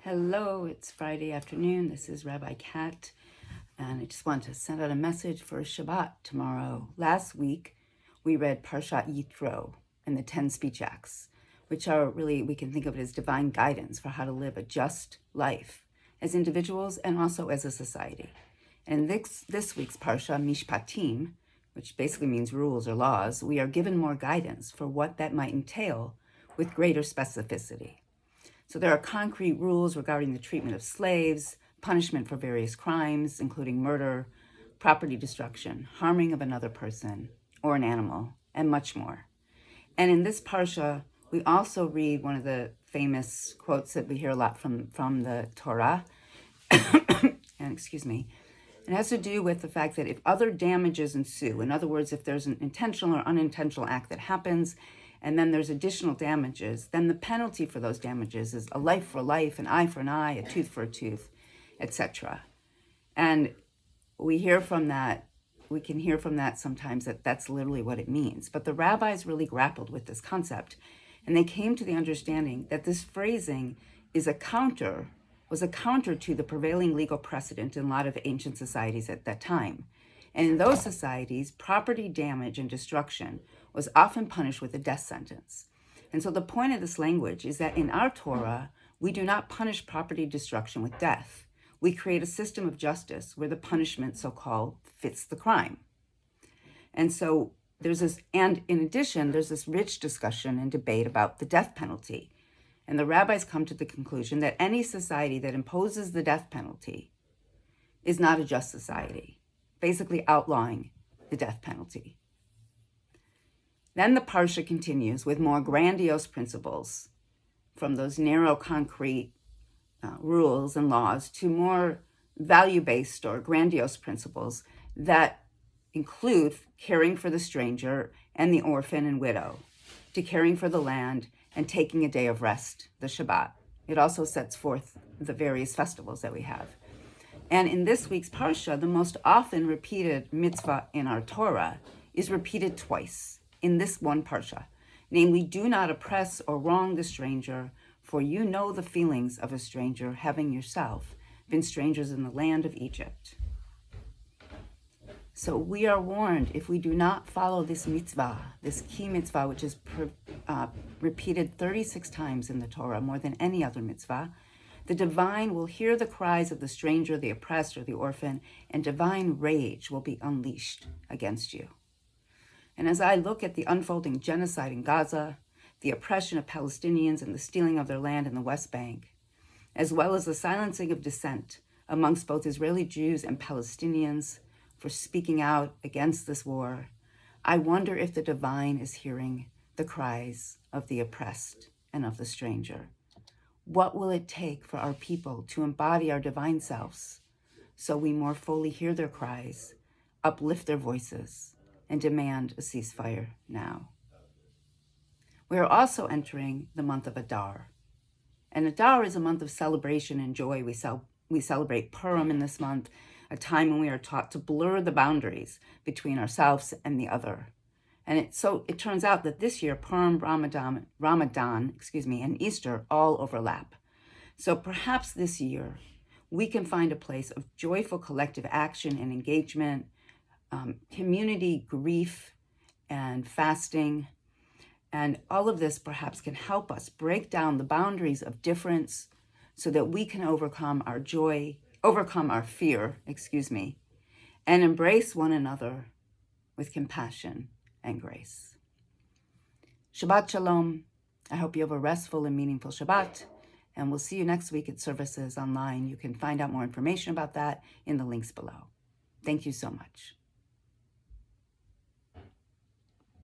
Hello, it's Friday afternoon. This is Rabbi Cat, and I just want to send out a message for Shabbat tomorrow. Last week, we read Parshat Yitro and the 10 speech acts, which are really, we can think of it as divine guidance for how to live a just life as individuals and also as a society. And this week's Parshat Mishpatim, which basically means rules or laws, we are given more guidance for what that might entail with greater specificity. So there are concrete rules regarding the treatment of slaves, punishment for various crimes, including murder, property destruction, harming of another person or an animal, and much more. And in this parsha, we also read one of the famous quotes that we hear a lot from the Torah. And excuse me. It has to do with the fact that if other damages ensue, in other words, if there's an intentional or unintentional act that happens, and then there's additional damages, then the penalty for those damages is a life for a life, an eye for an eye, a tooth for a tooth, etc. And we can hear from that sometimes that that's literally what it means. But the rabbis really grappled with this concept, and they came to the understanding that this phrasing was a counter to the prevailing legal precedent in a lot of ancient societies at that time. And in those societies, property damage and destruction was often punished with a death sentence. And so the point of this language is that in our Torah, we do not punish property destruction with death. We create a system of justice where the punishment, so-called, fits the crime. And so in addition, there's this rich discussion and debate about the death penalty. And the rabbis come to the conclusion that any society that imposes the death penalty is not a just society, basically outlawing the death penalty. Then the parsha continues with more grandiose principles, from those narrow, concrete rules and laws to more value-based or grandiose principles that include caring for the stranger and the orphan and widow, to caring for the land and taking a day of rest, the Shabbat. It also sets forth the various festivals that we have. And in this week's parsha, the most often repeated mitzvah in our Torah is repeated twice in this one parsha. Namely, do not oppress or wrong the stranger, for you know the feelings of a stranger, having yourself been strangers in the land of Egypt. So we are warned, if we do not follow this mitzvah, this key mitzvah, which is repeated 36 times in the Torah, more than any other mitzvah, the divine will hear the cries of the stranger, the oppressed, or the orphan, and divine rage will be unleashed against you. And as I look at the unfolding genocide in Gaza, the oppression of Palestinians and the stealing of their land in the West Bank, as well as the silencing of dissent amongst both Israeli Jews and Palestinians for speaking out against this war, I wonder if the divine is hearing the cries of the oppressed and of the stranger. What will it take for our people to embody our divine selves so we more fully hear their cries, uplift their voices, and demand a ceasefire now? We are also entering the month of Adar. And Adar is a month of celebration and joy. We celebrate Purim in this month, a time when we are taught to blur the boundaries between ourselves and the other. And it turns out that this year, Purim, Ramadan, and Easter all overlap. So perhaps this year, we can find a place of joyful collective action and engagement, community grief and fasting. And all of this perhaps can help us break down the boundaries of difference so that we can overcome our fear, and embrace one another with compassion and grace. Shabbat Shalom. I hope you have a restful and meaningful Shabbat, and we'll see you next week at services online. You can find out more information about that in the links below. Thank you so much.